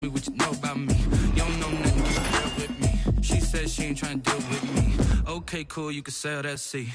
What you know about me? You don't know nothing, you can deal with me. She said she ain't trying to deal with me. Okay, cool, you can sail that sea.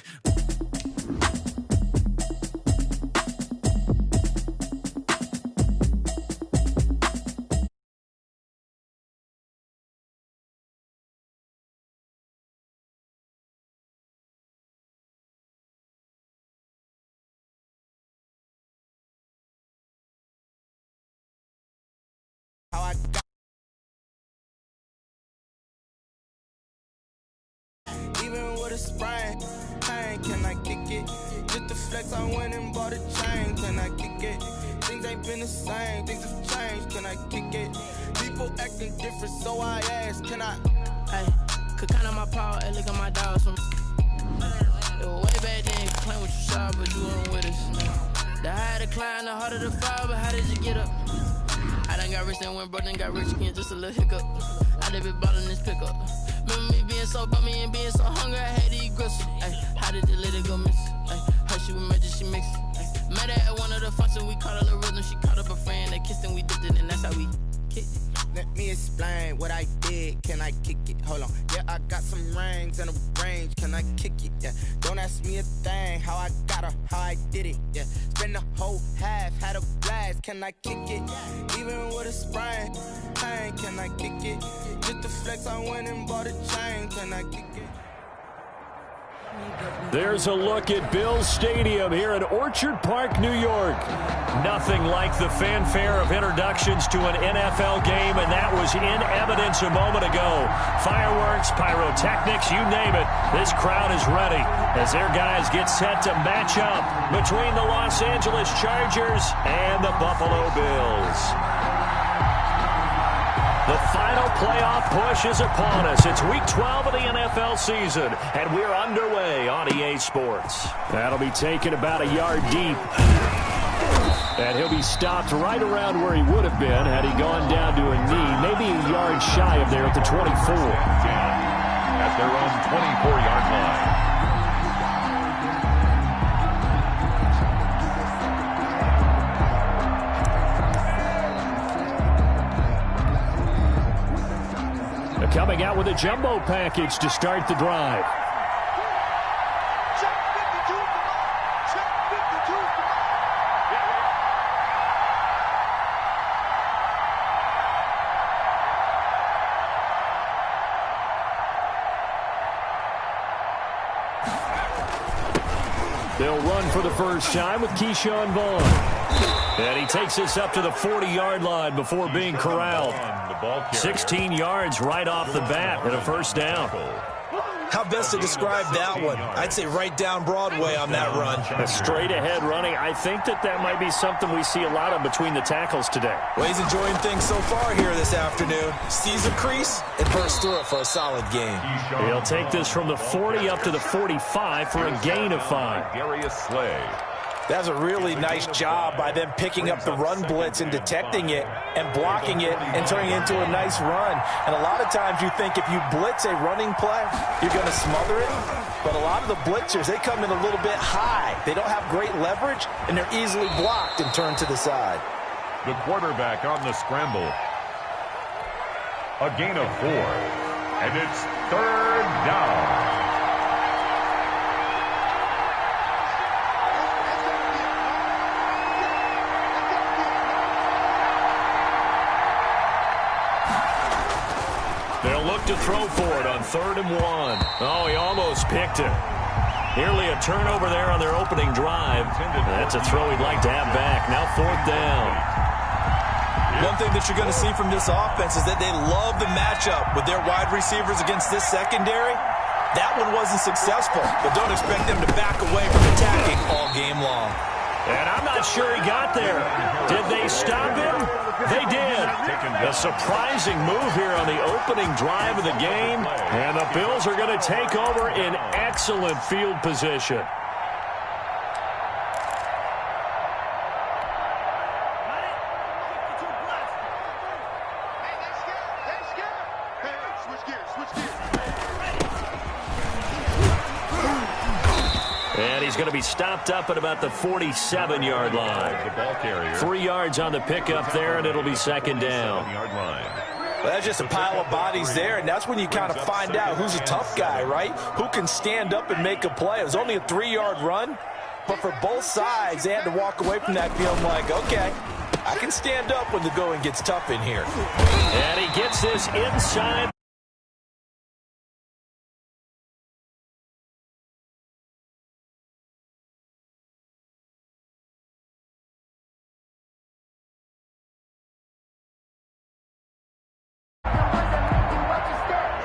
Even with a sprain, pain, can I kick it? Just the flex, I went and bought a chain, can I kick it? Things ain't been the same, things have changed, can I kick it? People acting different, so I ask, can I? Hey, could count on my power, and look at my dogs from. It was way back then, you could claim what you saw, but you weren't with us. The higher the climb, the harder the fall, but how did you get up? I done got rich and went broke, then got rich again, just a little hiccup. I done been ballin' this pickup. Remember me being so bummy and being so hungry, I had to eat gristle. Ay, how did the lady go miss? Ay, how she was magic, she mixed. Met her at one of the functions, we caught a little rhythm. She caught up a friend, they kissed and we dipped it, and that's how we kicked it. Let me explain what I did, can I kick it? Hold on, yeah, I got some rings and a range, can I kick it? Yeah, don't ask me a thing, how I got her, how I did it. Yeah, spend the whole half, had a blast, can I kick it? Even with a sprain, pain, can I kick it? Just the flex, I went and bought a chain, can I kick it? There's a look at Bills Stadium here in Orchard Park, New York. Nothing like the fanfare of introductions to an NFL game, and that was in evidence a moment ago. Fireworks, pyrotechnics, you name it. This crowd is ready as their guys get set to match up between the Los Angeles Chargers and the Buffalo Bills. The final playoff push is upon us. It's Week 12 of the NFL season, and we're underway on EA Sports. That'll be taken about a yard deep. And he'll be stopped right around where he would have been had he gone down to a knee, maybe a yard shy of there at the 24. At their own 24-yard line. Coming out with a jumbo package to start the drive. They'll run for the first time with Keyshawn Vaughn. And he takes us up to the 40-yard line before being corralled. 16 yards right off the bat and a first down. How best to describe that one? I'd say right down Broadway on that run. A straight-ahead running. I think that might be something we see a lot of between the tackles today. Well, he's enjoying things so far here this afternoon. Sees a crease and bursts through it for a solid gain. He'll take this from the 40 up to the 45 for a gain of 5. Darius Slay. That's a really nice job by them picking up the run blitz and detecting it and blocking it and turning it into a nice run. And a lot of times you think if you blitz a running play, you're going to smother it. But a lot of the blitzers, they come in a little bit high. They don't have great leverage, and they're easily blocked and turned to the side. The quarterback on the scramble. A gain of 4. And it's 3rd down. They'll look to throw for it on 3rd and 1. Oh, he almost picked it. Nearly a turnover there on their opening drive. That's a throw he'd like to have back. Now 4th down. One thing that you're going to see from this offense is that they love the matchup with their wide receivers against this secondary. That one wasn't successful, but don't expect them to back away from attacking all game long. And I'm not sure he got there. Did they stop him? They did. A surprising move here on the opening drive of the game. And the Bills are going to take over in excellent field position. he's going to be stopped up at about the 47-yard line. The ball carrier. 3 yards on the pickup there, and it'll be second down. Well, that's just a pile of bodies there, and that's when you kind of find out who's a tough guy, right? Who can stand up and make a play. It was only a 3-yard run, but for both sides, they had to walk away from that feeling like, okay, I can stand up when the going gets tough in here. And he gets this inside.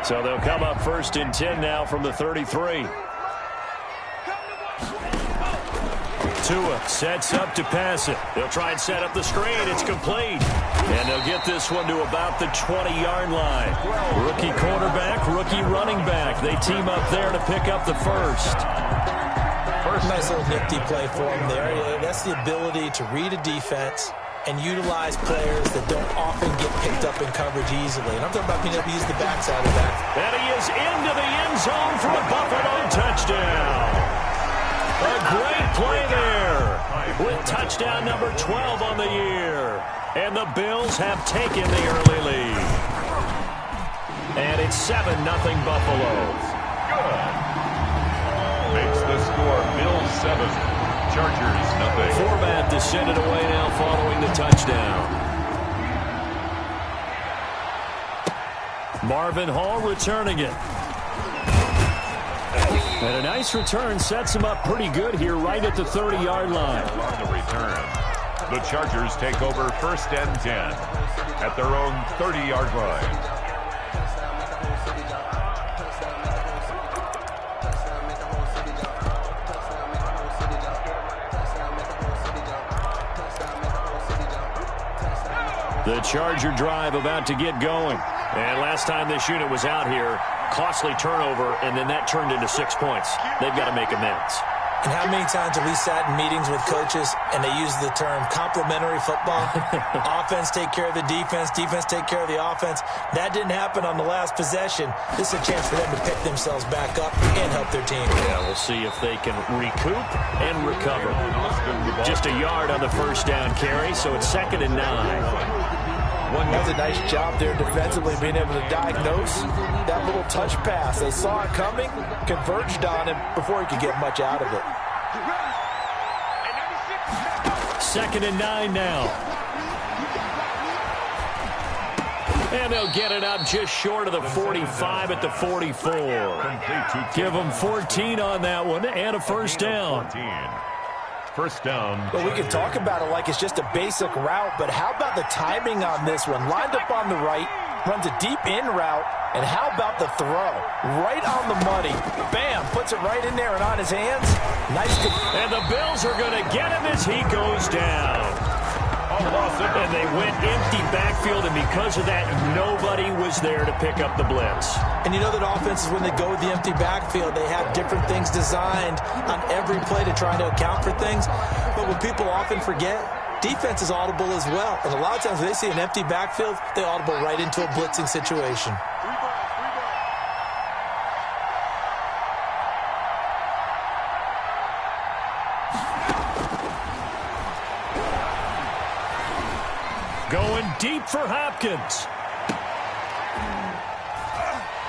So they'll come up 1st and 10 now from the 33. Tua sets up to pass it. They'll try and set up the screen. It's complete. And they'll get this one to about the 20-yard line. Rookie quarterback, rookie running back. They team up there to pick up the first. Nice little nifty play for him there. That's the ability to read a defense and utilize players that don't often get picked up in coverage easily. And I'm talking about being able to use the backside of that. And he is into the end zone for a Buffalo touchdown. A great play there with touchdown number 12 on the year. And the Bills have taken the early lead. And it's 7-0 Buffalo. Good. Makes the score Bills 7. Chargers nothing. Format to send it away now following the touchdown. Marvin Hall returning it. And a nice return sets him up pretty good here right at the 30-yard line. On the return, the Chargers take over 1st and 10 at their own 30-yard line. The Charger drive about to get going. And last time this unit was out here, costly turnover, and then that turned into 6 points. They've got to make amends. And how many times have we sat in meetings with coaches and they use the term complementary football? Offense take care of the defense, defense take care of the offense. That didn't happen on the last possession. This is a chance for them to pick themselves back up and help their team. Yeah, we'll see if they can recoup and recover. Just a yard on the 1st down carry, so it's 2nd and 9. One does a nice job there defensively being able to diagnose that little touch pass. They saw it coming, converged on him before he could get much out of it. 2nd and 9 now. And they'll get it up just short of the 45 at the 44. Give them 14 on that one and a 1st down. 1st down. Well, we can talk about it like it's just a basic route, but how about the timing on this one? Lined up on the right, runs a deep in route, and how about the throw? Right on the money. Bam, puts it right in there and on his hands. Nice. And the Bills are going to get him as he goes down. And they went empty backfield, and because of that, nobody was there to pick up the blitz. And you know that offenses, when they go with the empty backfield, they have different things designed on every play to try to account for things. But what people often forget, defense is audible as well. And a lot of times when they see an empty backfield, they audible right into a blitzing situation. Going deep for Hopkins.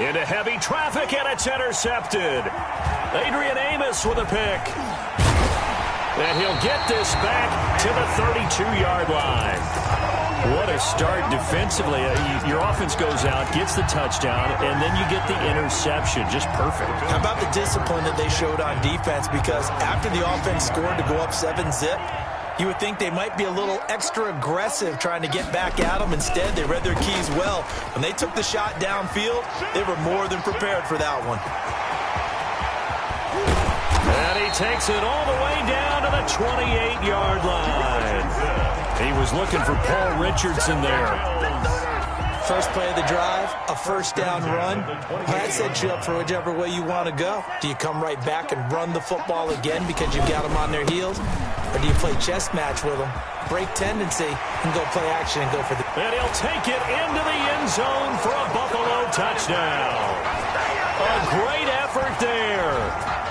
Into heavy traffic, and it's intercepted. Adrian Amos with a pick. And he'll get this back to the 32-yard line. What a start defensively. Your offense goes out, gets the touchdown, and then you get the interception. Just perfect. How about the discipline that they showed on defense? Because after the offense scored to go up 7-zip, you would think they might be a little extra aggressive trying to get back at them. Instead, they read their keys well. When they took the shot downfield, they were more than prepared for that one. And he takes it all the way down to the 28-yard line. He was looking for Paul Richardson there. First play of the drive, a 1st down run. That sets you up for whichever way you want to go. Do you come right back and run the football again because you've got them on their heels? Or do you play chess match with them, break tendency, and go play action and go for the... And he'll take it into the end zone for a Buffalo touchdown. A great effort there.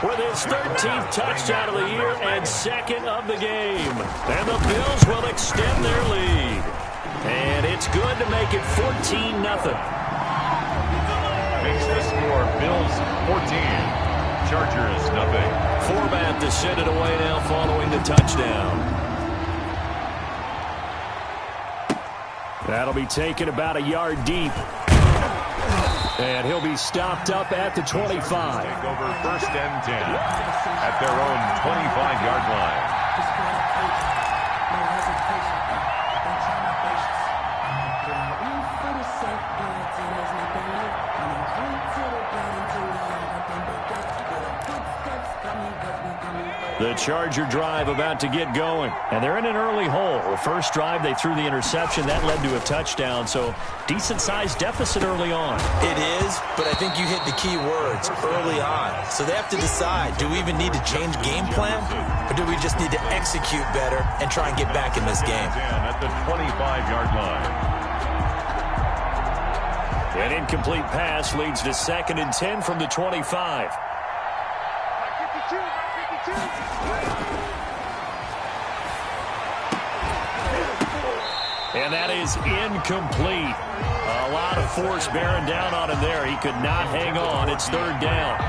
with his 13th touchdown of the year and second of the game. And the Bills will extend their lead. And it's good to make it 14-0. Makes the score Bills 14, Chargers nothing. Forbat to send it away now following the touchdown. That'll be taken about a yard deep. And he'll be stopped up at the 25. Take over 1st and 10 at their own 25-yard line. The Charger drive about to get going. And they're in an early hole. The first drive, they threw the interception. That led to a touchdown. So decent-sized deficit early on. It is, but I think you hit the key words, early on. So they have to decide, do we even need to change game plan? Or do we just need to execute better and try and get back in this game? At the 25-yard line. An incomplete pass leads to 2nd and 10 from the 25. And that is incomplete. A lot of force bearing down on him there. He could not hang on. It's 3rd down.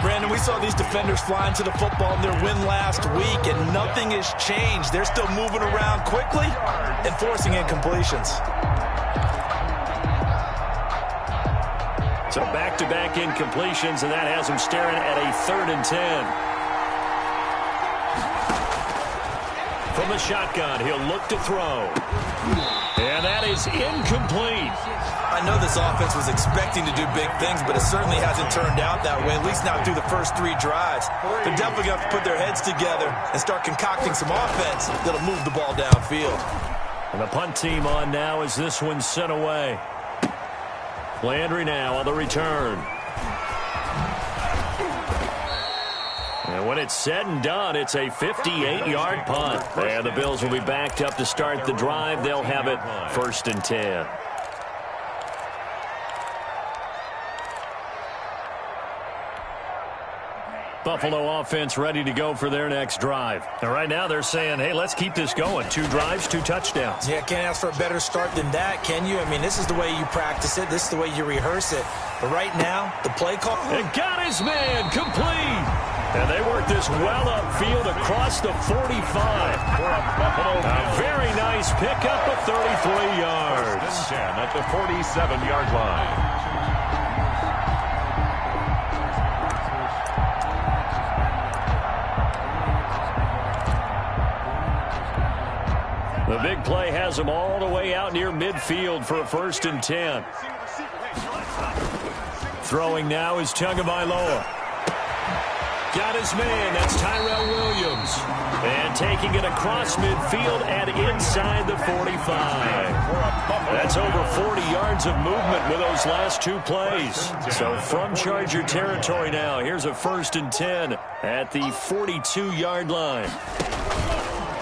Brandon, we saw these defenders flying to the football in their win last week, and nothing has changed. They're still moving around quickly and forcing incompletions. So back-to-back incompletions, and that has him staring at a 3rd and 10. From the shotgun, he'll look to throw. And that is incomplete. I know this offense was expecting to do big things, but it certainly hasn't turned out that way, at least not through the first 3 drives. They're definitely going to have to put their heads together and start concocting some offense that'll move the ball downfield. And the punt team on now as this one's sent away. Landry now on the return. And when it's said and done, it's a 58-yard punt. And the Bills will be backed up to start the drive. They'll have it 1st and 10. Buffalo offense ready to go for their next drive. And right now they're saying, hey, let's keep this going. 2 drives, 2 touchdowns. Yeah, can't ask for a better start than that, can you? I mean, this is the way you practice it. This is the way you rehearse it. But right now, the play call. And got his man complete. And they work this well upfield across the 45. A very nice pickup of 33 yards. 10 at the 47-yard line. The big play has them all the way out near midfield for a 1st and 10. Throwing now is Tagovailoa. Got his man. That's Tyrell Williams. And taking it across midfield and inside the 45. That's over 40 yards of movement with those last 2 plays. So from Charger territory now, here's a 1st and 10 at the 42-yard line.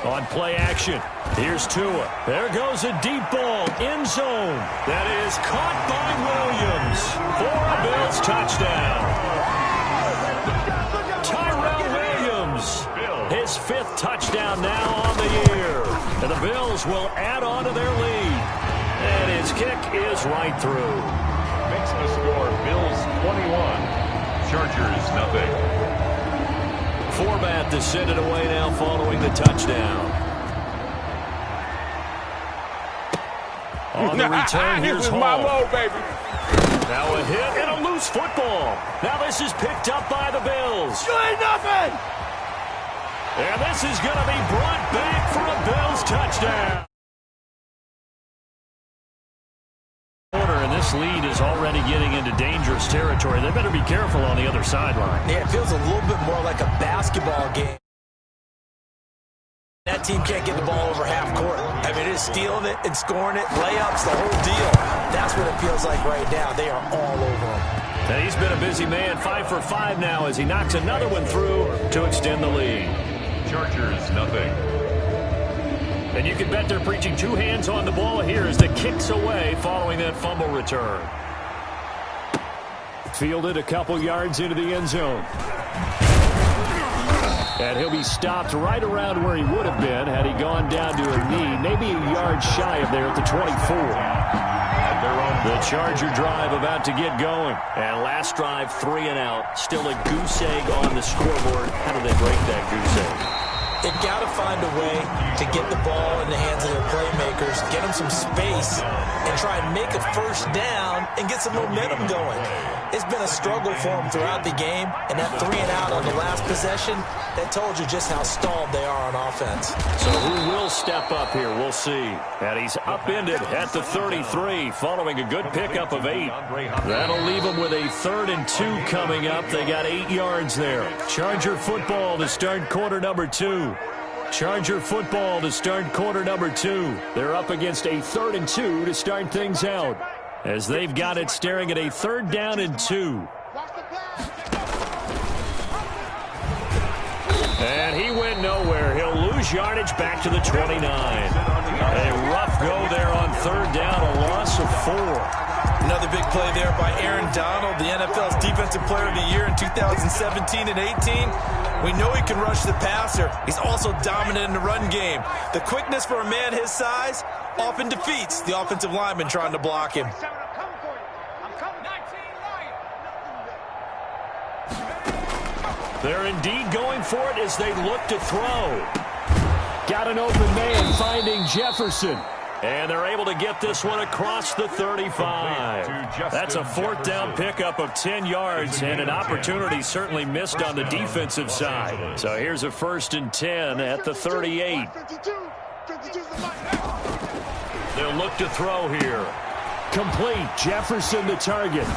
On play action, here's Tua. There goes a deep ball, end zone. That is caught by Williams for a Bills touchdown. Tyrell Williams, his 5th touchdown now on the year. And the Bills will add on to their lead. And his kick is right through. Makes the score Bills 21, Chargers nothing. Forbat to send it away now following the touchdown. On the return, here's Hall. Now a hit and a loose football. Now this is picked up by the Bills. You ain't nothing! And this is going to be brought back for a Bills touchdown. And this lead is already getting into dangerous territory. They better be careful on the other sideline. Yeah, it feels a little bit more like a basketball game. That team can't get the ball over half court. I mean, it is stealing it and scoring it, layups, the whole deal. That's what it feels like right now. They are all over him. And he's been a busy man, 5 for 5 now as he knocks another one through to extend the lead. Chargers nothing. And you can bet they're preaching 2 hands on the ball here as the kick's away following that fumble return. Fielded a couple yards into the end zone. And he'll be stopped right around where he would have been had he gone down to a knee, maybe a yard shy of there at the 24. The Charger drive about to get going. And last drive, 3 and out. Still a goose egg on the scoreboard. How do they break that goose egg? They've got to find a way to get the ball in the hands of their playmakers, get them some space, and try and make a first down and get some momentum going. It's been a struggle for them throughout the game, and that 3 and out on the last possession, that told you just how stalled they are on offense. So who will step up here? We'll see. And he's upended at the 33 following a good pickup of 8. That'll leave them with a 3rd and 2 coming up. They got 8 yards there. Charger football to start quarter number 2. Charger football to start quarter number 2. They're up against a 3rd and 2 to start things out, as they've got it staring at a 3rd down and 2. And he went nowhere. He'll lose yardage back to the 29. A rough go there on 3rd down, a loss of 4. Another big play there by Aaron Donald, the NFL's Defensive Player of the Year in 2017 and 18. We know he can rush the passer. He's also dominant in the run game. The quickness for a man his size often defeats the offensive lineman trying to block him. They're indeed going for it as they look to throw. Got an open man finding Jefferson. And they're able to get this one across the 35. That's a 4th down pickup of 10 yards, and an opportunity certainly missed on the defensive side. So here's a 1st and 10 at the 38. They'll look to throw here. Complete. Jefferson the target.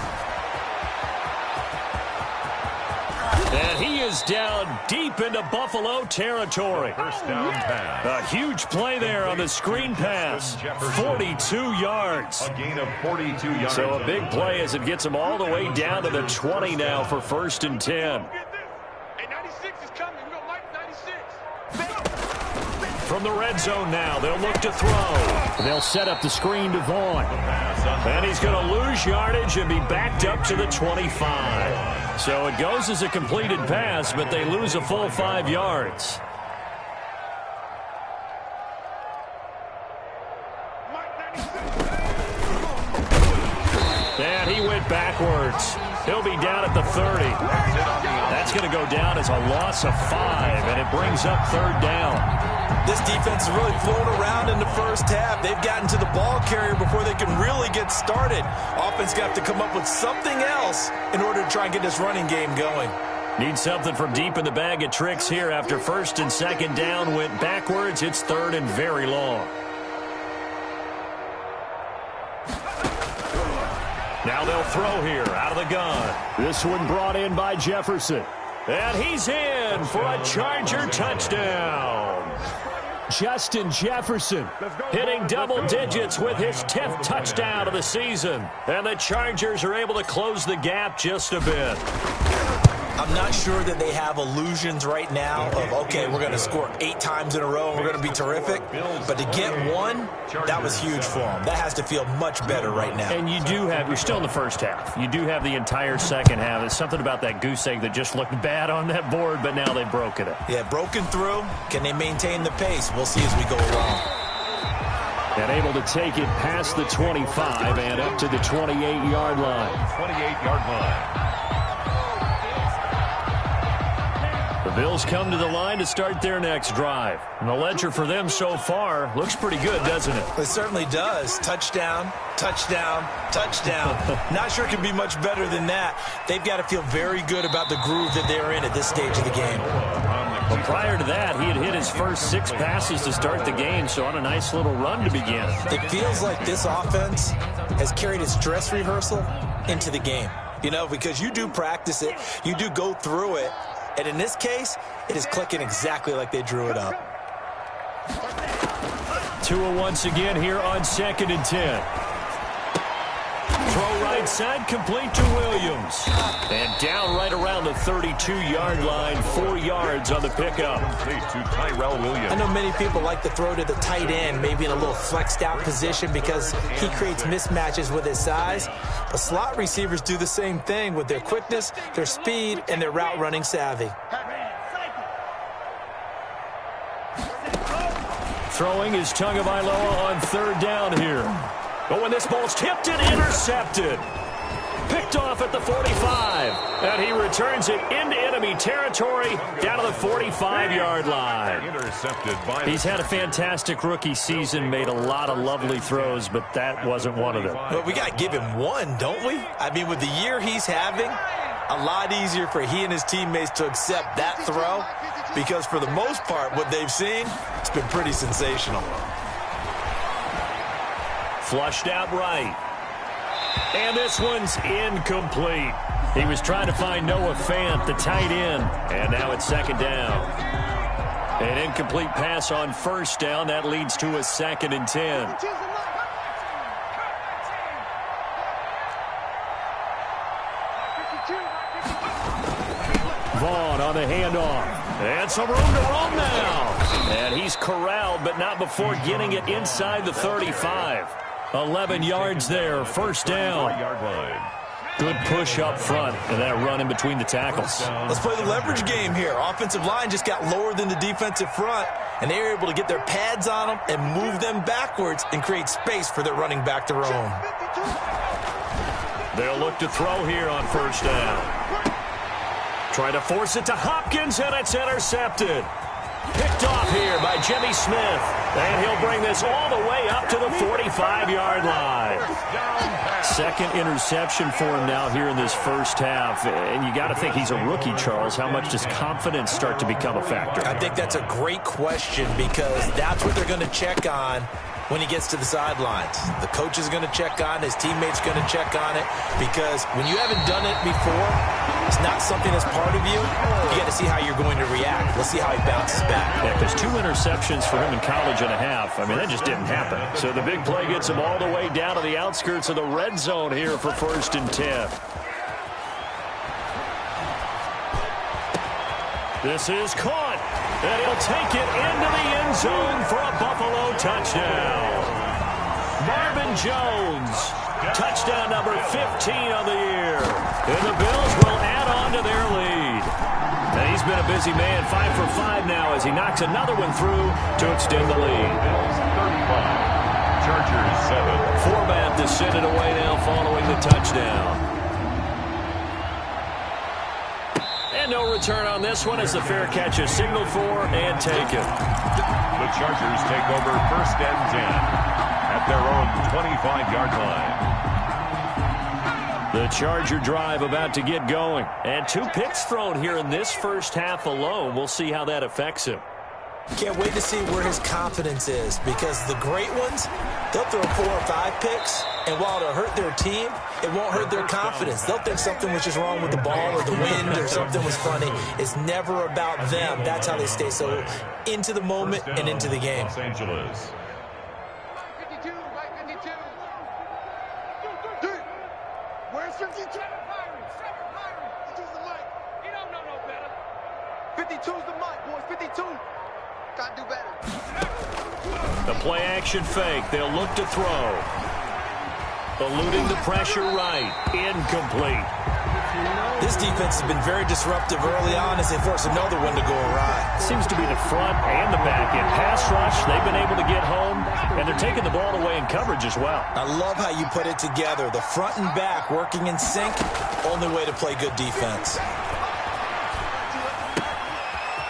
And he is down deep into Buffalo territory. First down pass. A huge play there on the screen pass. 42 yards. A gain of 42 yards. So a big play as it gets him all the way down to the 20 now for 1st and 10. Hey, 96 is coming. We're going to like 96. From the red zone now, they'll look to throw. They'll set up the screen to Vaughn. And he's going to lose yardage and be backed up to the 25. So it goes as a completed pass, but they lose a full 5 yards. And he went backwards. He'll be down at the 30. That's going to go down as a loss of 5, and it brings up 3rd down. This defense has really flown around in the first half. They've gotten to the ball carrier before they can really get started. Offense got to come up with something else in order to try and get this running game going. Need something from deep in the bag of tricks here after 1st and 2nd down went backwards. It's 3rd and very long. Now they'll throw here out of the gun. This one brought in by Jefferson. And he's in for a Charger touchdown. Justin Jefferson hitting double digits with his 10th touchdown of the season. And the Chargers are able to close the gap just a bit. I'm not sure that they have illusions right now of, okay, we're going to score 8 times in a row and we're going to be terrific. But to get one, that was huge for them. That has to feel much better right now. And you do have, you're still in the first half. You do have the entire second half. There's something about that goose egg that just looked bad on that board, but now they've broken it. Yeah, broken through. Can they maintain the pace? We'll see as we go along. And able to take it past the 25 and up to the 28-yard line. 28-yard line. The Bills come to the line to start their next drive. And the ledger for them so far looks pretty good, doesn't it? It certainly does. Touchdown, touchdown, touchdown. Not sure it can be much better than that. They've got to feel very good about the groove that they're in at this stage of the game. Well, prior to that, he had hit his first 6 passes to start the game, so on a nice little run to begin. It feels like this offense has carried its dress rehearsal into the game. You know, because you do practice it, you do go through it, and in this case, it is clicking exactly like they drew it up. Tua once again here on 2nd and 10. Throw right right side, complete to Williams. And down right around the 32-yard line, 4 yards on the pickup. Complete to Tyrell Williams. I know many people like to throw to the tight end, maybe in a little flexed out position because he creates mismatches with his size. But slot receivers do the same thing with their quickness, their speed, and their route running savvy. Throwing is Tagovailoa on 3rd down here. But when this ball's tipped and intercepted. Picked off at the 45. And he returns it into enemy territory down to the 45-yard line. Intercepted by... He's had a fantastic rookie season, made a lot of lovely throws, but that wasn't one of them. But we got to give him one, don't we? I mean, with the year he's having, a lot easier for he and his teammates to accept that throw because for the most part, what they've seen, it's been pretty sensational. Flushed out right. And this one's incomplete. He was trying to find Noah Fant, the tight end, and now it's 2nd down. An incomplete pass on 1st down. That leads to a 2nd and 10. Vaughn on the handoff. And some room to roam now. And he's corralled, but not before getting it inside the 35. 11 yards there, 1st down. Good push up front, and that run in between the tackles. Let's play the leverage game here. Offensive line just got lower than the defensive front, and they were able to get their pads on them and move them backwards and create space for their running back to roam. They'll look to throw here on 1st down. Try to force it to Hopkins, and it's intercepted. Picked off here by Jimmy Smith. And he'll bring this all the way up to the 45-yard line. 2nd interception for him now here in this 1st half. And you got to think he's a rookie, Charles. How much does confidence start to become a factor? I think that's a great question because that's what they're going to check on when he gets to the sidelines. The coach is going to check on it. His teammates going to check on it because when you haven't done it before, it's not something that's part of you. You got to see how you're going to react. Let's see how he bounces back. Yeah, because 2 interceptions for him in college and a half. I mean, that just didn't happen. So the big play gets him all the way down to the outskirts of the red zone here for 1st and 10. This is caught, and he'll take it into the end zone for a Buffalo touchdown. Marvin Jones, touchdown number 15 on the year. And the Bills will add on to their lead. And he's been a busy man, 5 for 5 now as he knocks another one through to extend the lead. Bills 35, Chargers 7. Format is sent it away now following the touchdown. And no return on this one as the fair catch is signaled for and taken. The Chargers take over 1st and 10 at their own 25-yard line. The Charger drive about to get going. And 2 picks thrown here in this 1st half alone. We'll see how that affects him. Can't wait to see where his confidence is because the great ones, they'll throw 4 or 5 picks, and while it'll hurt their team, it won't hurt their confidence. They'll think something was just wrong with the ball or the wind or something was funny. It's never about them. That's how they stay so into the moment and into the game. Los Angeles. 52, right 52. Where's 52? 52's the mic. You don't know no better. 52's the mic, boys. 52. Gotta do better. The play action fake. They'll look to throw. Eluding the pressure right. Incomplete. This defense has been very disruptive early on as they force another one to go awry. Seems to be the front and the back end. Pass rush, they've been able to get home, and they're taking the ball away in coverage as well. I love how you put it together. The front and back working in sync, only way to play good defense.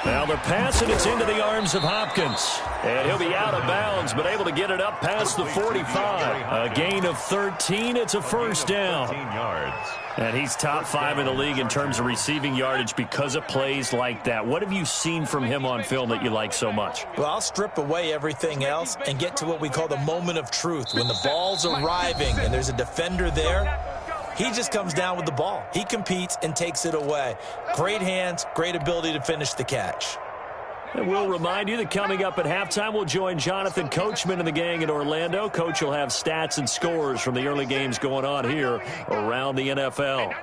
Now the pass, and it's into the arms of Hopkins. And he'll be out of bounds, but able to get it up past the 45. A gain of 13. It's a 1st down. 13 yards. And he's top 5 in the league in terms of receiving yardage because of plays like that. What have you seen from him on film that you like so much? Well, I'll strip away everything else and get to what we call the moment of truth. When the ball's arriving and there's a defender there, he just comes down with the ball. He competes and takes it away. Great hands, great ability to finish the catch. And we'll remind you that coming up at halftime, we'll join Jonathan Coachman and the gang in Orlando. Coach will have stats and scores from the early games going on here around the NFL.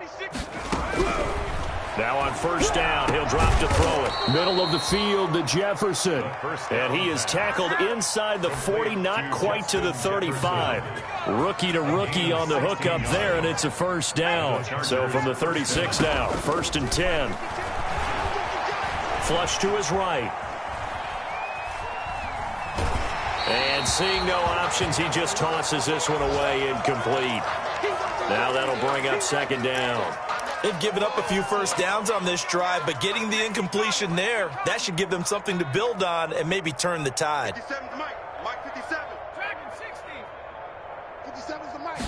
Now on first down, he'll drop to throw it. Middle of the field to Jefferson. And he is tackled inside the 40, not quite to the 35. Rookie to rookie on the hook up there, and it's a first down. So from the 36 now, 1st and 10. Flush to his right. And seeing no options, he just tosses this one away, incomplete. Now that'll bring up 2nd down. They've given up a few first downs on this drive, but getting the incompletion there, that should give them something to build on and maybe turn the tide. 57 is Mike. Mike 57. Dragon 60. 57 is the Mike.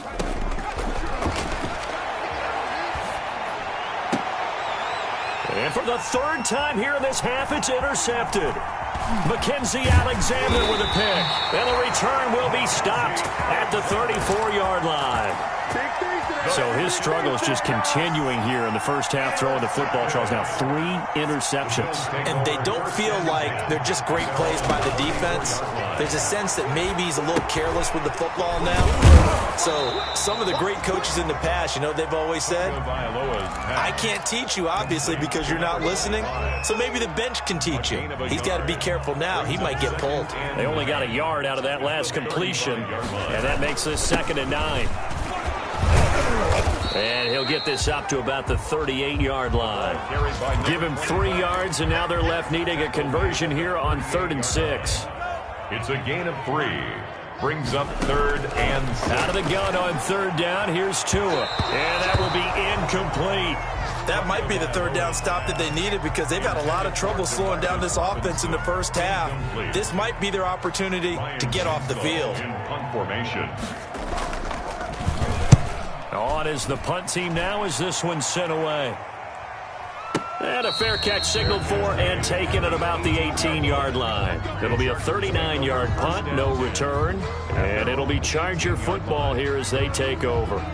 And for the 3rd time here in this half, it's intercepted. Mackenzie Alexander with a pick. And the return will be stopped at the 34-yard line. So his struggle is just continuing here in the first half, throwing the football. Charles, now 3 interceptions. And they don't feel like they're just great plays by the defense. There's a sense that maybe he's a little careless with the football now. So some of the great coaches in the past, you know, they've always said, I can't teach you, obviously, because you're not listening. So maybe the bench can teach you. He's got to be careful now. He might get pulled. They only got a yard out of that last completion, and that makes this 2nd and 9. And he'll get this up to about the 38-yard line. Give him 3 yards, and now they're left needing a conversion here on 3rd and 6. It's a gain of 3. Brings up 3rd and 6. Out of the gun on 3rd down, here's Tua. And that will be incomplete. That might be the 3rd down stop that they needed because they've had a lot of trouble slowing down this offense in the first half. This might be their opportunity to get off the field. In punt formation. On is the punt team now as this one's sent away. And a fair catch signaled for and taken at about the 18-yard line. It'll be a 39-yard punt, no return. And it'll be Charger football here as they take over.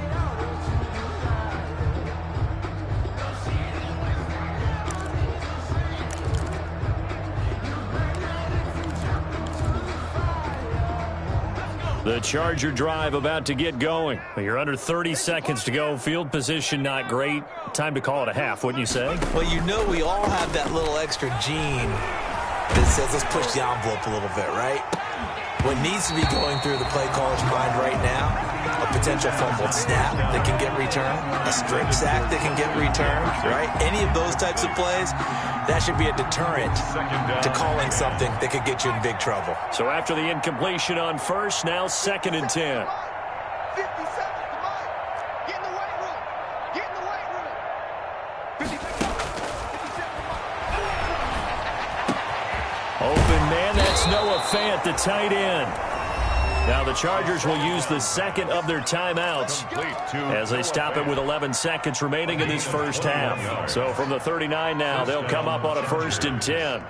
The Charger drive about to get going. You're under 30 seconds to go. Field position not great. Time to call it a half, wouldn't you say? Well, you know we all have that little extra gene that says let's push the envelope a little bit, right? What needs to be going through the play caller's mind right now, a potential fumbled snap that can get returned, a strip sack that can get returned, right? Any of those types of plays, that should be a deterrent to calling something that could get you in big trouble. So after the incompletion on 1st, now 2nd and 10. 57 is the Mike. Get in the weight room. Get in the weight room. 57 Open man, that's Noah Fant, the tight end. Now the Chargers will use the 2nd of their timeouts as they stop it with 11 seconds remaining in this first half. So from the 39 now, they'll come up on a 1st and 10.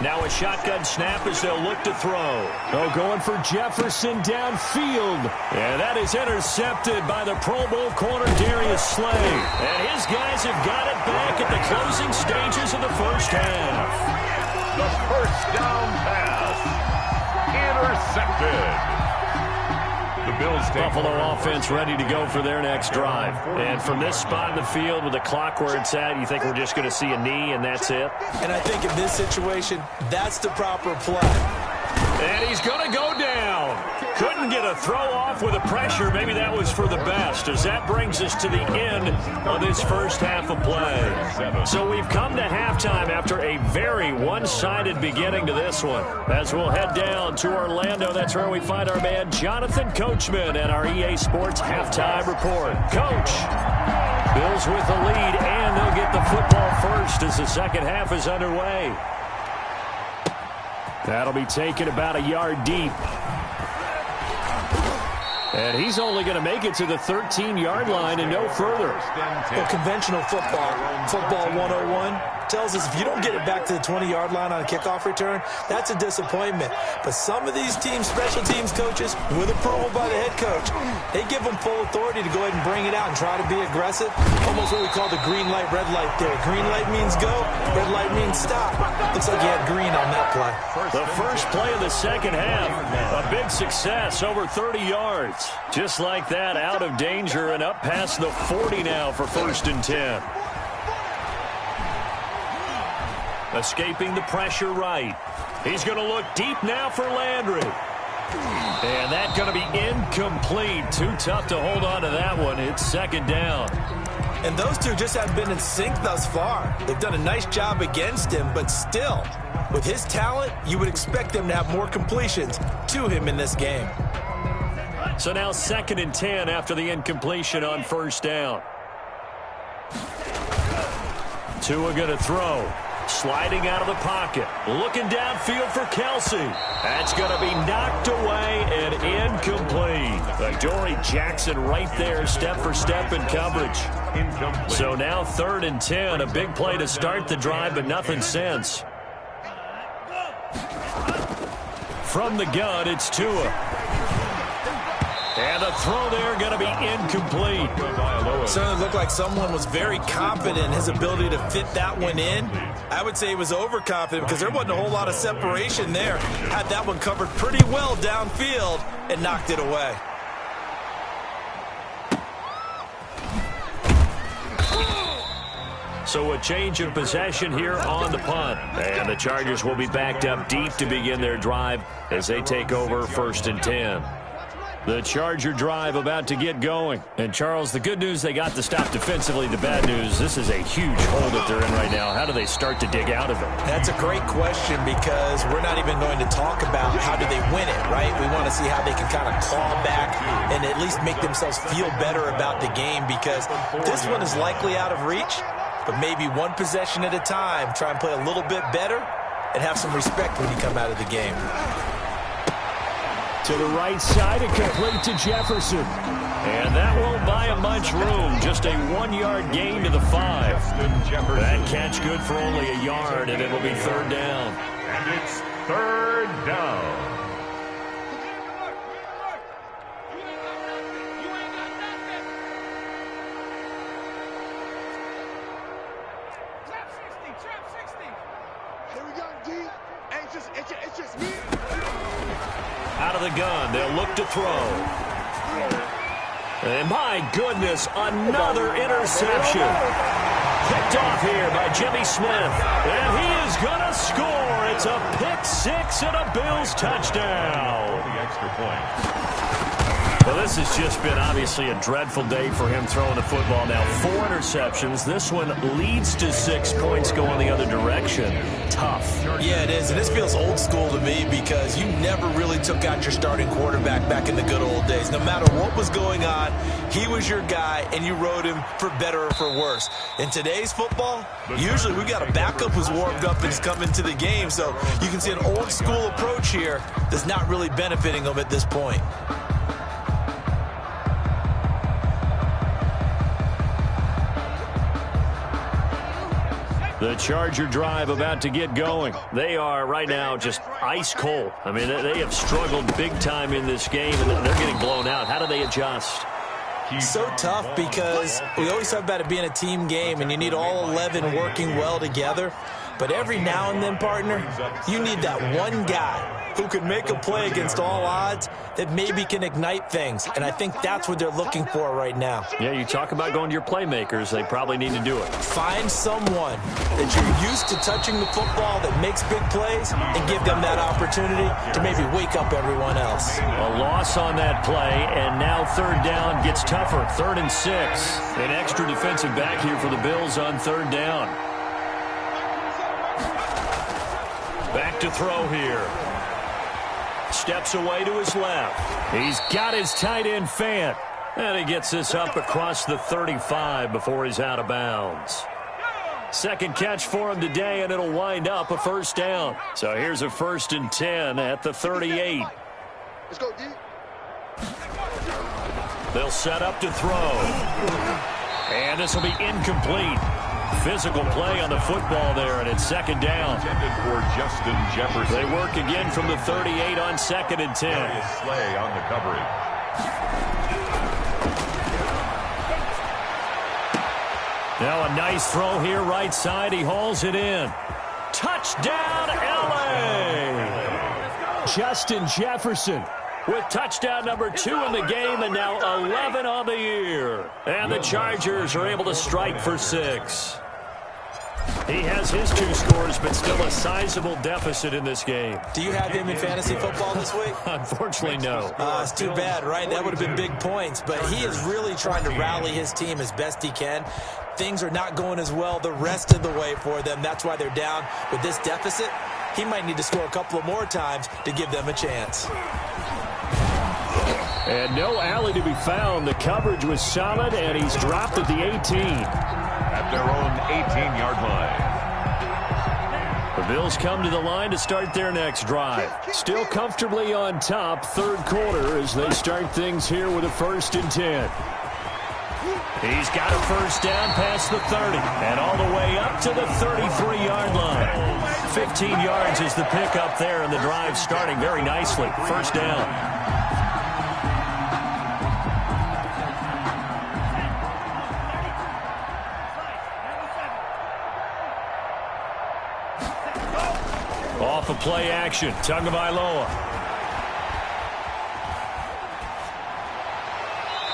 Now a shotgun snap as they'll look to throw. Oh, going for Jefferson downfield. And that is intercepted by the Pro Bowl corner Darius Slay. And his guys have got it back at the closing stages of the first half. The first down pass. Intercepted. The Bills take Buffalo offense ready to go for their next drive. And from this spot in the field with the clock where it's at, you think we're just going to see a knee and that's it? And I think in this situation, that's the proper play. And he's going to go down. Couldn't get a throw off with the pressure. Maybe that was for the best, as that brings us to the end of this first half of play. So we've come to halftime after a very one-sided beginning to this one. As we'll head down to Orlando, that's where we find our man Jonathan Coachman and our EA Sports Halftime Report. Coach, Bills with the lead, and they'll get the football first as the second half is underway. That'll be taken about a yard deep. And he's only going to make it to the 13-yard line and no further. Well, conventional football 101, tells us if you don't get it back to the 20-yard line on a kickoff return, that's a disappointment. But some of these teams, special teams coaches, with approval by the head coach, they give them full authority to go ahead and bring it out and try to be aggressive. Almost what we call the green light, red light there. Green light means go, red light means stop. Looks like you had green on that play. The first play of the second half, a big success, over 30 yards. Just like that, out of danger and up past the 40 now for 1st and 10. Escaping the pressure right. He's going to look deep now for Landry. And that's going to be incomplete. Too tough to hold on to that one. It's 2nd down. And those two just haven't been in sync thus far. They've done a nice job against him, but still, with his talent, you would expect them to have more completions to him in this game. So now 2nd and 10 after the incompletion on 1st down. Tua going to throw. Sliding out of the pocket. Looking downfield for Kelsey. That's going to be knocked away and incomplete. Adoree Jackson right there, step for step in coverage. So now 3rd and 10. A big play to start the drive, but nothing since. From the gun, it's Tua. And the throw there going to be incomplete. Certainly looked like someone was very confident in his ability to fit that one in. I would say he was overconfident because there wasn't a whole lot of separation there. Had that one covered pretty well downfield and knocked it away. So a change of possession here on the punt. And the Chargers will be backed up deep to begin their drive as they take over 1st and 10. The Charger drive about to get going. And, Charles, the good news, they got the stop defensively. The bad news, this is a huge hole that they're in right now. How do they start to dig out of it? That's a great question because we're not even going to talk about how do they win it, right? We want to see how they can kind of claw back and at least make themselves feel better about the game because this one is likely out of reach, but maybe one possession at a time, try and play a little bit better and have some respect when you come out of the game. To the right side, and complete to Jefferson. And that won't buy him much room. Just a 1-yard gain to the 5. That catch good for only a yard, and it'll be 3rd down. And it's 3rd down. It's just me. Out of the gun, they'll look to throw. And my goodness, another interception. Picked off here by Jimmy Smith. And he is going to score. It's a pick 6 and a Bills touchdown. The extra point. Well, this has just been obviously a dreadful day for him throwing the football. Now 4 interceptions. This one leads to 6 points going the other direction. Tough. Yeah, it is. And this feels old school to me because you never really took out your starting quarterback back in the good old days. No matter what was going on, he was your guy, and you rode him for better or for worse. In today's football, usually we got a backup who's warmed up and is coming to the game. So you can see an old school approach here that's not really benefiting them at this point. The Charger drive about to get going. They are right now just ice cold. I mean, they have struggled big time in this game, and they're getting blown out. How do they adjust? So tough because we always talk about it being a team game, and you need all 11 working well together. But every now and then, partner, you need that one guy who can make a play against all odds that maybe can ignite things. And I think that's what they're looking for right now. Yeah, you talk about going to your playmakers. They probably need to do it. Find someone that you're used to touching the football that makes big plays and give them that opportunity to maybe wake up everyone else. A loss on that play, and now 3rd down gets tougher. 3rd and 6. An extra defensive back here for the Bills on 3rd down. Back to throw here. Steps away to his left. He's got his tight end Fant. And he gets this up across the 35 before he's out of bounds. Second catch for him today, and it'll wind up a 1st down. So here's a 1st and 10 at the 38. Let's go, D. They'll set up to throw. And this will be incomplete. Physical play on the football there, and it's second down. Intended for Justin Jefferson. They work again from the 38 on 2nd and 10. Slay on the coverage. Now a nice throw here right side. He hauls it in. Touchdown, LA! Justin Jefferson with touchdown number 2 in the game, and now 11 on the year. And the Chargers are able to strike for 6. He has his 2 scores, but still a sizable deficit in this game. Do you have him in fantasy football this week? Unfortunately, no. It's too bad, right? That would have been big points, but he is really trying to rally his team as best he can. Things are not going as well the rest of the way for them. That's why they're down with this deficit. He might need to score a couple of more times to give them a chance. And no alley to be found. The coverage was solid, and he's dropped at the 18. At their own 18-yard line. The Bills come to the line to start their next drive. Still comfortably on top, 3rd quarter, as they start things here with a 1st and 10. He's got a first down past the 30 and all the way up to the 33-yard line. 15 yards is the pickup there, and the drive starting very nicely. First down. Off of play action, Tagovailoa.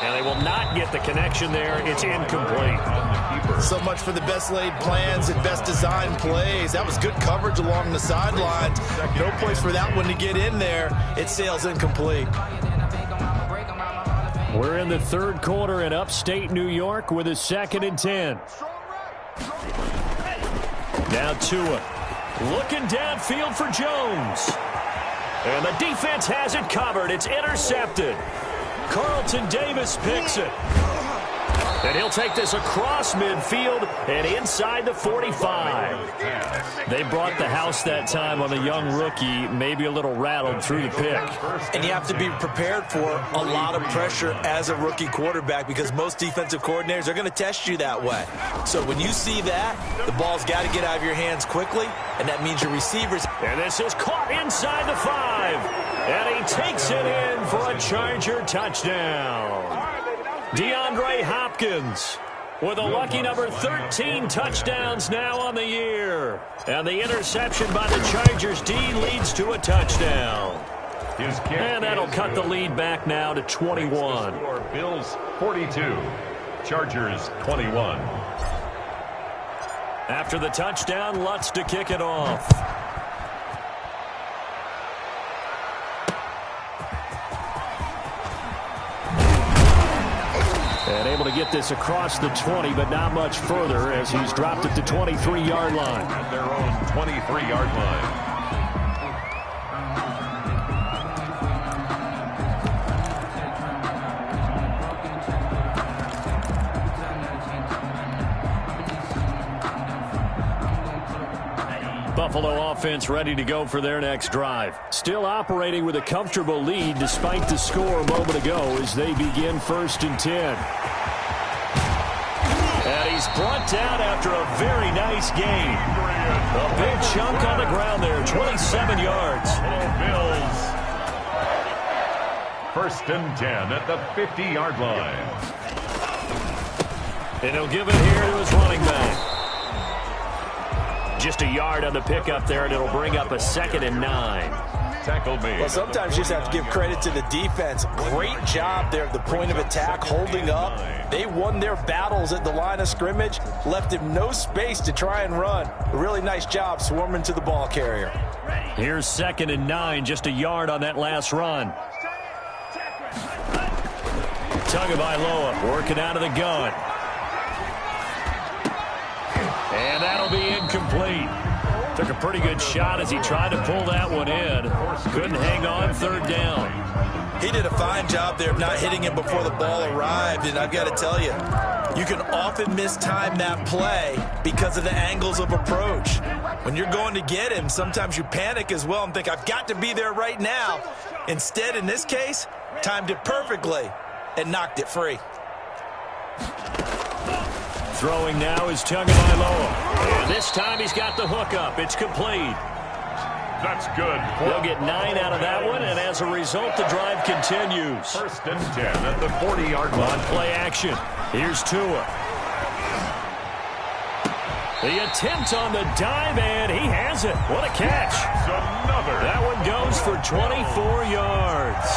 And they will not get the connection there. It's incomplete. So much for the best laid plans and best designed plays. That was good coverage along the sidelines. No place for that one to get in there. It sails incomplete. We're in the 3rd quarter in upstate New York with a 2nd and 10. Now Tua. Looking downfield for Jones. And the defense has it covered. It's intercepted. Carlton Davis picks it. And he'll take this across midfield and inside the 45. They brought the house that time on the young rookie, maybe a little rattled through the pick. And you have to be prepared for a lot of pressure as a rookie quarterback because most defensive coordinators are going to test you that way. So when you see that, the ball's got to get out of your hands quickly, and that means your receivers. And this is caught inside the 5. And he takes it in for a Charger touchdown. DeAndre Hopkins with a lucky number 13 touchdowns now on the year. And the interception by the Chargers D leads to a touchdown. And that'll cut the lead back now to 21. Bills 42, Chargers 21. After the touchdown, Lutz to kick it off. And able to get this across the 20, but not much further as he's dropped at the 23-yard line. At their own 23-yard line. Buffalo offense ready to go for their next drive. Still operating with a comfortable lead despite the score a moment ago as they begin 1st and 10. And he's brought down after a very nice gain. A big chunk on the ground there, 27 yards. Bills. 1st and 10 at the 50-yard line. And he'll give it here to his running back. Just a yard on the pickup there, and it'll bring up a 2nd and 9. Tackle me. Well, sometimes you just have to give credit to the defense. Great job there at the point of attack, holding up. They won their battles at the line of scrimmage, left him no space to try and run. A really nice job swarming to the ball carrier. Here's 2nd and 9, just a yard on that last run. Tagovailoa working out of the gun. And that'll be incomplete. Took a pretty good shot as he tried to pull that one in. Couldn't hang on, 3rd down. He did a fine job there of not hitting him before the ball arrived, and I've got to tell you, you can often mistime that play because of the angles of approach. When you're going to get him, sometimes you panic as well and think, I've got to be there right now. Instead, in this case, timed it perfectly. and knocked it free. Throwing now is Tagovailoa. And this time he's got the hook up. It's complete. That's good. They'll get 9 out of that one, and as a result, the drive continues. 1st and 10 at the 40-yard line. On play action. Here's Tua. The attempt on the dive, and he has it. What a catch. Another. That one goes for 24 yards.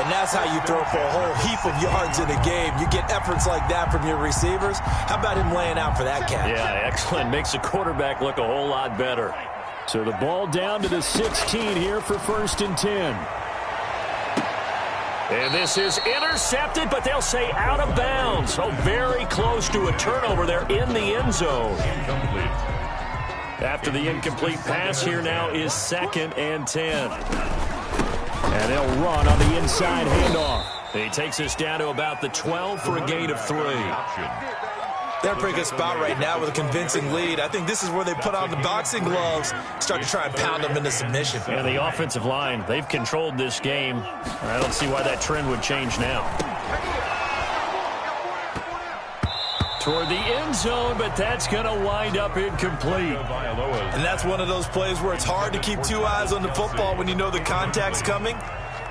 And that's how you throw for a whole heap of yards in a game. You get efforts like that from your receivers. How about him laying out for that catch? Yeah, excellent. Makes the quarterback look a whole lot better. So the ball down to the 16 here for 1st and 10. And this is intercepted, but they'll say out of bounds. So very close to a turnover there in the end zone. Incomplete. After the incomplete pass, here now is 2nd and 10. And they'll run on the inside handoff. He takes us down to about the 12 for a gain of 3. They're in a pretty good spot right now with a convincing lead. I think this is where they put on the boxing gloves, start to try and pound them into submission. And the offensive line, they've controlled this game. I don't see why that trend would change now. Toward the end zone, but that's going to wind up incomplete. And that's one of those plays where it's hard to keep 2 eyes on the football when you know the contact's coming,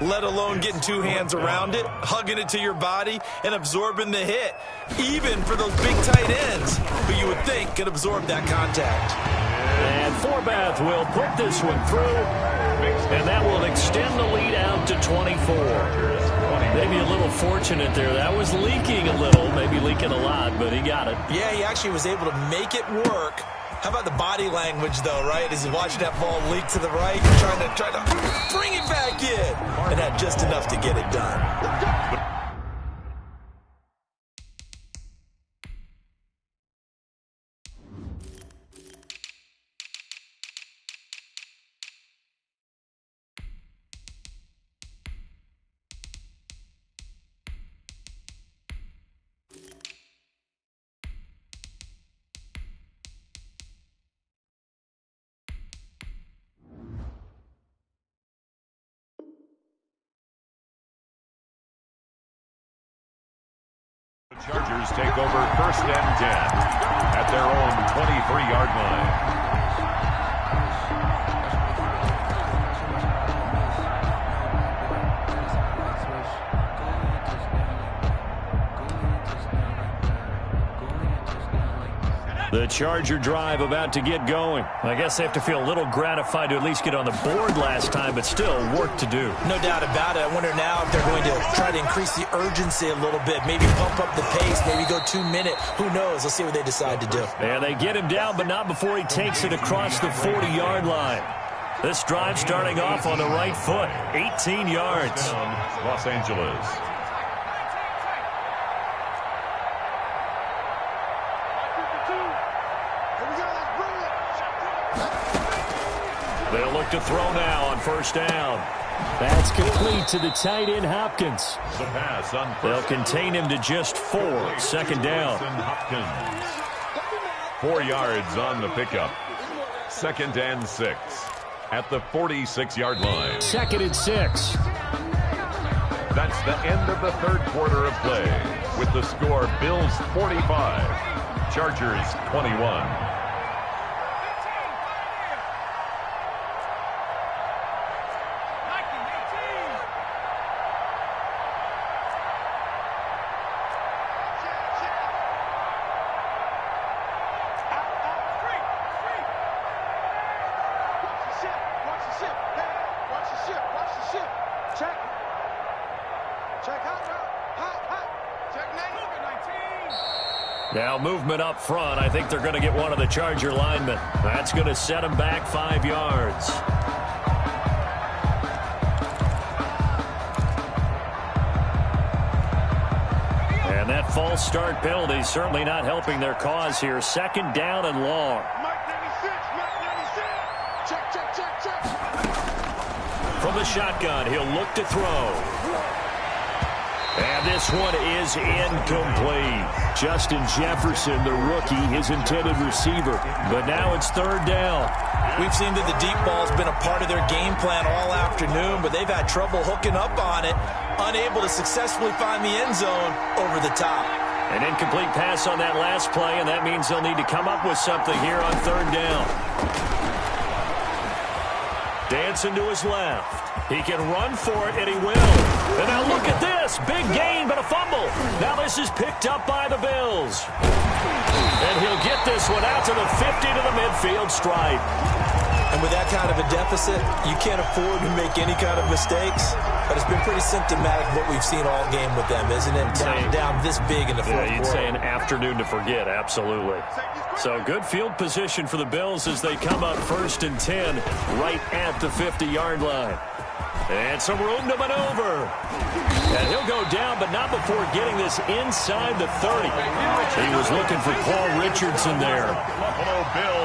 let alone getting 2 hands around it, hugging it to your body, and absorbing the hit, even for those big tight ends who you would think could absorb that contact. And Forbath will put this one through, and that will extend the lead out to 24. Maybe a little fortunate there. That was leaking a little, maybe leaking a lot, but he got it. Yeah, he actually was able to make it work. How about the body language, though, right? As he's watching that ball leak to the right, trying to bring it back in, and had just enough to get it done. Chargers take over 1st and 10 at their own 23-yard line. The Charger drive about to get going. I guess they have to feel a little gratified to at least get on the board last time, but still work to do. No doubt about it. I wonder now if they're going to try to increase the urgency a little bit, maybe pump up the pace, maybe go 2-minute. Who knows? Let's see what they decide to do. And they get him down, but not before he takes it across the 40-yard line. This drive starting off on the right foot, 18 yards. Los Angeles. They'll look to throw now on 1st down. That's complete to the tight end, Hopkins. The pass on They'll contain him to just 4. 2nd down. Hopkins. 4 yards on the pickup. 2nd and 6 at the 46-yard line. 2nd and 6. That's the end of the 3rd quarter of play with the score Bills 45, Chargers 21. Now movement up front. I think they're going to get one of the Charger linemen. That's going to set them back 5 yards. And that false start penalty certainly not helping their cause here. 2nd down and long. From the shotgun, he'll look to throw. And this one is incomplete. Justin Jefferson, the rookie, his intended receiver. But now it's third down. We've seen that the deep ball's been a part of their game plan all afternoon, but they've had trouble hooking up on it, unable to successfully find the end zone over the top. An incomplete pass on that last play, and that means they'll need to come up with something here on third down. Dancing to his left. He can run for it, and he will. And now look at this. Big gain, but a fumble. Now this is picked up by the Bills. And he'll get this one out to the 50 to the midfield stripe. And with that kind of a deficit, you can't afford to make any kind of mistakes. But it's been pretty symptomatic of what we've seen all game with them, isn't it? Down this big in the fourth quarter. You'd say an afternoon to forget, absolutely. So good field position for the Bills as they come up 1st and 10 right at the 50-yard line. And some room to maneuver. And he'll go down, but not before getting this inside the 30. He was looking for Paul Richardson there.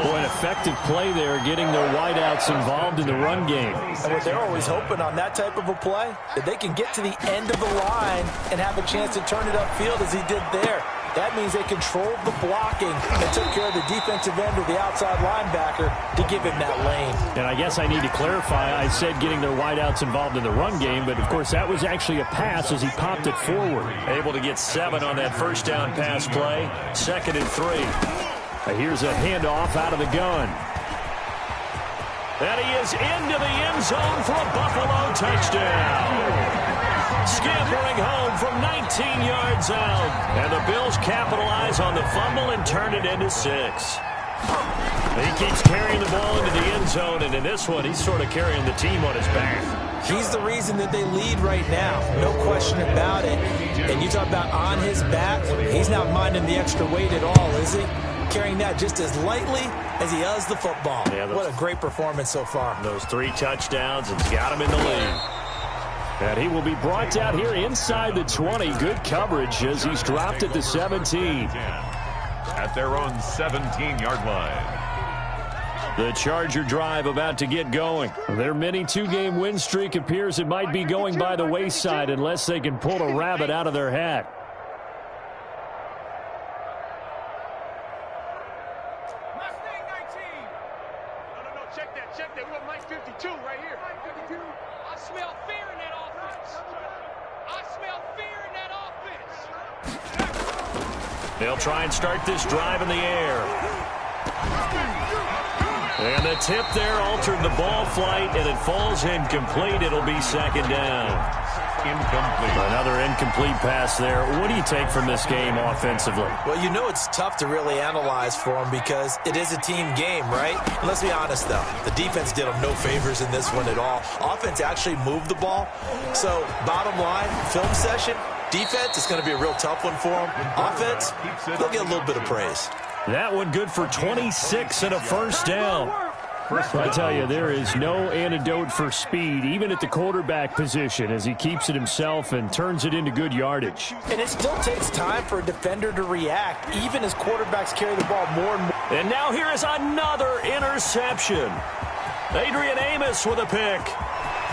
Boy, an effective play there, getting their wideouts involved in the run game. And what they're always hoping on that type of a play, that they can get to the end of the line and have a chance to turn it upfield as he did there. That means they controlled the blocking and took care of the defensive end or the outside linebacker to give him that lane. And I guess I need to clarify, I said getting their wideouts involved in the run game, but of course that was actually a pass as he popped it forward. Able to get 7 on that first down pass play. 2nd and 3. Here's a handoff out of the gun. And he is into the end zone for a Buffalo touchdown. Scampering home from 19 yards out. And the Bills capitalize on the fumble and turn it into 6. He keeps carrying the ball into the end zone, and in this one, he's sort of carrying the team on his back. He's the reason that they lead right now. No question about it. And you talk about on his back, he's not minding the extra weight at all, is he? Carrying that just as lightly as he does the football. Yeah, what a great performance so far. Those 3 touchdowns and got him in the lead. And he will be brought down here inside the 20. Good coverage as he's dropped at the 17. At their own 17-yard line. The Charger drive about to get going. Their mini 2-game win streak appears it might be going by the wayside unless they can pull a rabbit out of their hat. Check that. We got Mike 52 right here. Mike 52. I smell fear in that offense. I smell fear in that offense. They'll try and start this drive in the air. And the tip there altered the ball flight, and it falls incomplete. It'll be 2nd down. Incomplete. Another incomplete pass there. What do you take from this game offensively? Well, you know it's tough to really analyze for them because it is a team game, right? And let's be honest, though. The defense did them no favors in this one at all. Offense actually moved the ball. So, bottom line, film session, defense is going to be a real tough one for them. Offense, they'll get a little bit of praise. That one good for 26 and a first down. I tell you, there is no antidote for speed, even at the quarterback position, as he keeps it himself and turns it into good yardage. And it still takes time for a defender to react, even as quarterbacks carry the ball more and more. And now here is another interception. Adrian Amos with a pick.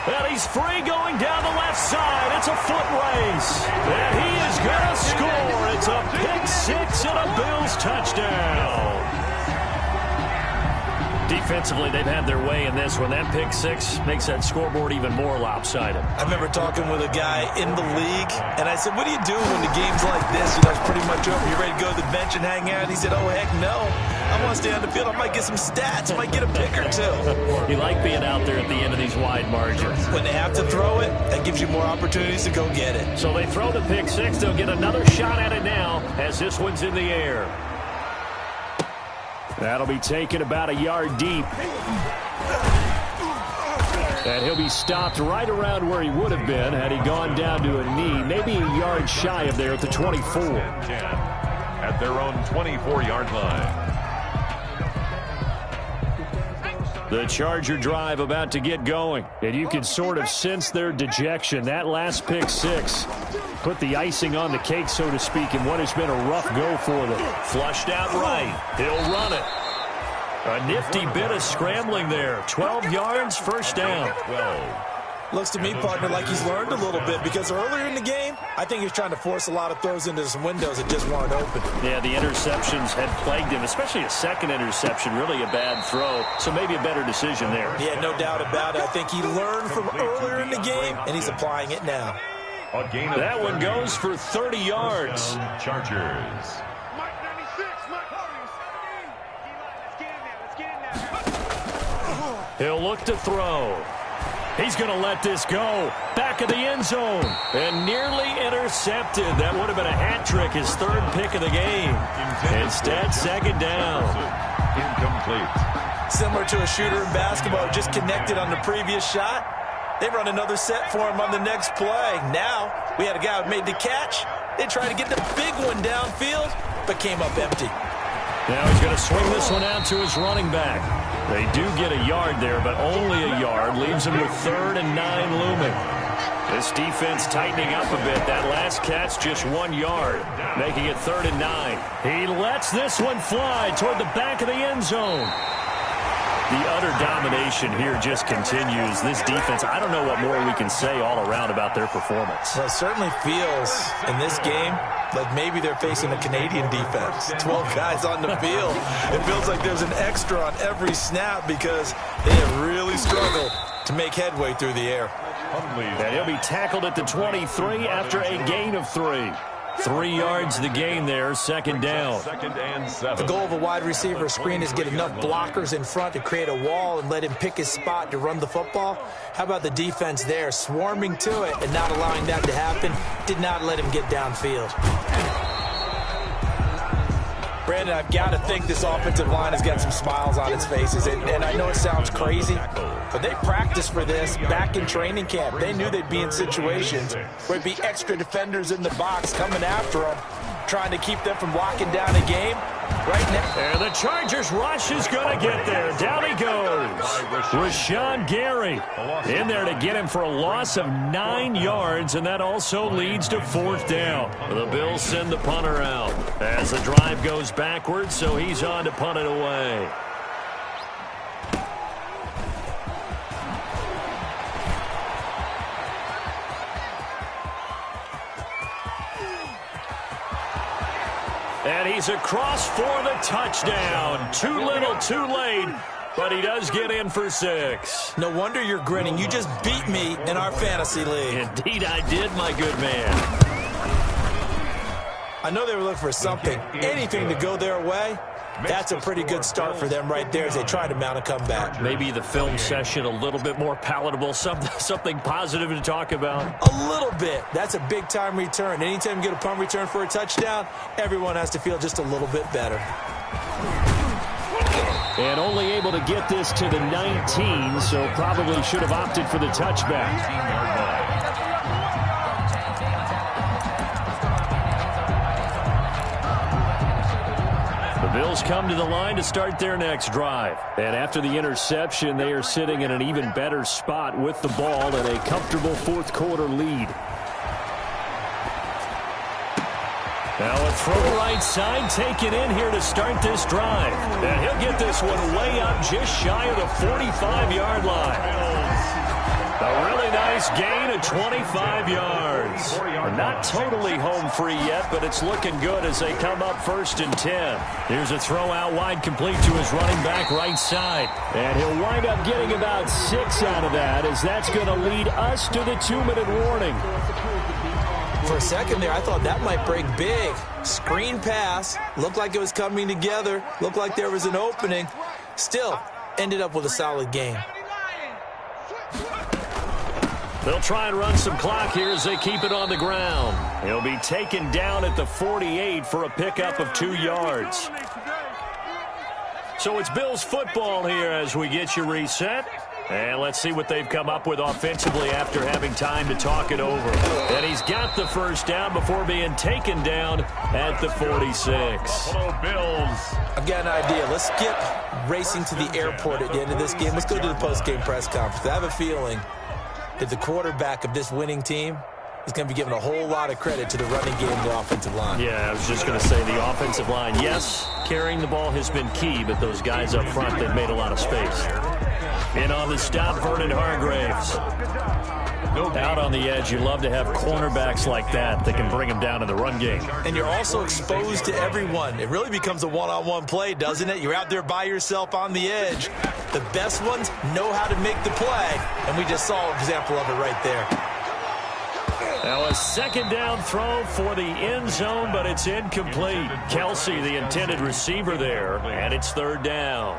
And he's free going down the left side. It's a foot race. And he is going to score. It's a pick 6 and a Bills touchdown. Defensively, they've had their way in this one. That pick 6 makes that scoreboard even more lopsided. I remember talking with a guy in the league, and I said, what do you do when the game's like this? You know, it's pretty much over. You ready to go to the bench and hang out? He said, oh, heck no. I want to stay on the field. I might get some stats. I might get a pick or 2. You like being out there at the end of these wide margins. When they have to throw it, that gives you more opportunities to go get it. So they throw the pick 6. They'll get another shot at it now as this one's in the air. That'll be taken about a yard deep. And he'll be stopped right around where he would have been had he gone down to a knee, maybe a yard shy of there at the 24. At their own 24-yard line. The Charger drive about to get going, and you can sort of sense their dejection. That last pick 6 put the icing on the cake, so to speak, in what has been a rough go for them. Flushed out right. He'll run it. A nifty bit of scrambling there. 12 yards, first down. 12. Looks to me, partner, like he's learned a little bit, because earlier in the game, I think he's trying to force a lot of throws into some windows that just weren't open. Yeah, the interceptions had plagued him, especially a second interception, really a bad throw, so maybe a better decision there. Yeah, no doubt about it. I think he learned from earlier in the game, and he's applying it now. That one goes for 30 yards. Chargers. Mike 96, Mike. Let's get in there. He'll look to throw. He's going to let this go. Back of the end zone. And nearly intercepted. That would have been a hat trick, his third pick of the game. Instead, second down. Incomplete. Similar to a shooter in basketball, just connected on the previous shot. They run another set for him on the next play. Now, we had a guy who made the catch. They tried to get the big one downfield, but came up empty. Now he's going to swing this one out to his running back. They do get a yard there, but only a yard. Leaves him with 3rd and 9 looming. This defense tightening up a bit. That last catch just 1 yard, making it 3rd and 9. He lets this one fly toward the back of the end zone. The utter domination here just continues. This defense, I don't know what more we can say all around about their performance. Well, it certainly feels in this game like maybe they're facing a Canadian defense. 12 guys on the field. It feels like there's an extra on every snap because they have really struggled to make headway through the air. And he'll be tackled at the 23 after a gain of 3. 3 yards the gain there, second down. 2nd and 7. The goal of a wide receiver screen is get enough blockers in front to create a wall and let him pick his spot to run the football. How about the defense there, swarming to it and not allowing that to happen? Did not let him get downfield. Brandon, I've got to think this offensive line has got some smiles on its faces. And I know it sounds crazy, but they practiced for this back in training camp. They knew they'd be in situations where it'd be extra defenders in the box coming after them, trying to keep them from locking down a game. Right now. And the Chargers rush is going to get there. Down he goes. Rashawn Gary in there to get him for a loss of 9 yards, and that also leads to 4th down. The Bills send the punter out as the drive goes backwards, so he's on to punt it away. And he's across for the touchdown. Too little, too late, but he does get in for 6. No wonder you're grinning. You just beat me in our fantasy league. Indeed I did, my good man. I know they were looking for something, anything to go their way. That's a pretty good start for them right there as they try to mount a comeback. Maybe the film session a little bit more palatable, something positive to talk about. A little bit. That's a big-time return. Anytime you get a punt return for a touchdown, everyone has to feel just a little bit better. And only able to get this to the 19, so probably should have opted for the touchback. The Bills come to the line to start their next drive. And after the interception, they are sitting in an even better spot with the ball and a comfortable 4th quarter lead. Now a throw right side taken in here to start this drive. And he'll get this one way up just shy of the 45-yard line. A really nice gain of 25 yards. Not totally home free yet, but it's looking good as they come up 1st and 10. Here's a throw out wide complete to his running back right side. And he'll wind up getting about 6 out of that, as that's going to lead us to the 2-minute warning. For a second there, I thought that might break big. Screen pass. Looked like it was coming together. Looked like there was an opening. Still, ended up with a solid game. They'll try and run some clock here as they keep it on the ground. He'll be taken down at the 48 for a pickup of 2 yards. So it's Bills football here as we get you reset. And let's see what they've come up with offensively after having time to talk it over. And he's got the 1st down before being taken down at the 46. Bills. I've got an idea. Let's skip racing to the airport at the end of this game. Let's go to the post-game press conference. I have a feeling that the quarterback of this winning team is going to be given a whole lot of credit to the running game and the offensive line. Yeah, I was just going to say the offensive line, yes, carrying the ball has been key, but those guys up front, they've made a lot of space. In on the stop, Vernon Hargreaves. Out on the edge, you love to have cornerbacks like that can bring them down in the run game. And you're also exposed to everyone. It really becomes a one-on-one play, doesn't it? You're out there by yourself on the edge. The best ones know how to make the play, and we just saw an example of it right there. Now a second down throw for the end zone, but it's incomplete. Kelsey, the intended receiver there, and it's third down.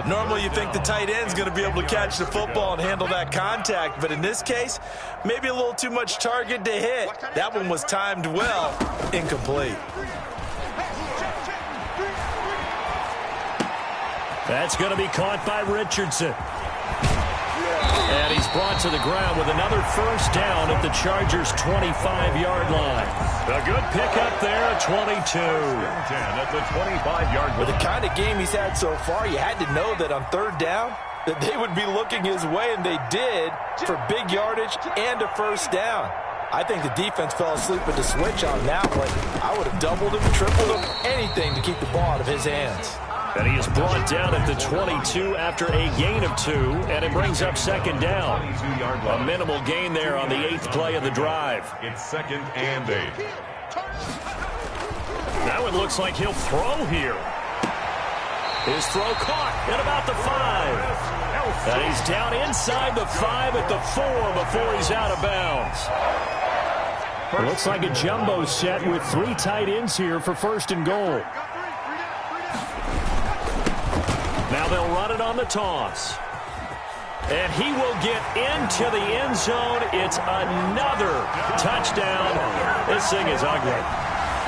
Normally you think the tight end's going to be able to catch the football and handle that contact, but in this case, maybe a little too much target to hit. That one was timed well. Incomplete. That's going to be caught by Richardson. And he's brought to the ground with another first down at the Chargers' 25-yard line. A good pickup there, 22. At the 25-yard line. With the kind of game he's had so far, you had to know that on third down, that they would be looking his way, and they did, for big yardage and a first down. I think the defense fell asleep at the switch on that one. I would have doubled him, tripled him, anything to keep the ball out of his hands. And he is brought down at the 22 after a gain of 2, and it brings up second down. A minimal gain there on the 8th play of the drive. It's 2nd and 8. Now it looks like he'll throw here. His throw caught at about the 5. And he's down inside the 5 at the 4 before he's out of bounds. It looks like a jumbo set with 3 tight ends here for first and goal. Now they'll run it on the toss. And he will get into the end zone. It's another touchdown. This thing is ugly.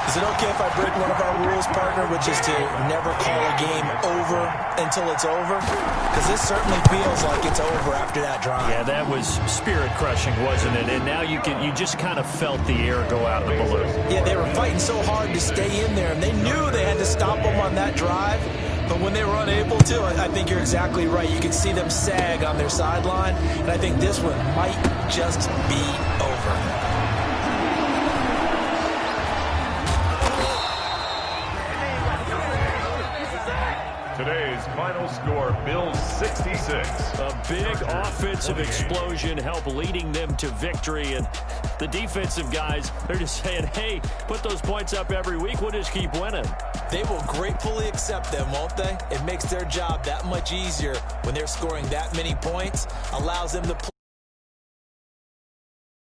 Is it okay if I break one of our rules, partner, which is to never call a game over until it's over? Because this certainly feels like it's over after that drive. Yeah, that was spirit-crushing, wasn't it? And now you just kind of felt the air go out of the balloon. Yeah, they were fighting so hard to stay in there, and they knew they had to stop them on that drive. But when they were unable to, I think you're exactly right. You could see them sag on their sideline, and I think this one might just be over. Today's final score, Bills 66. A big offensive explosion helped leading them to victory. And the defensive guys, they're just saying, hey, put those points up every week. We'll just keep winning. They will gratefully accept them, won't they? It makes their job that much easier when they're scoring that many points. Allows them to play.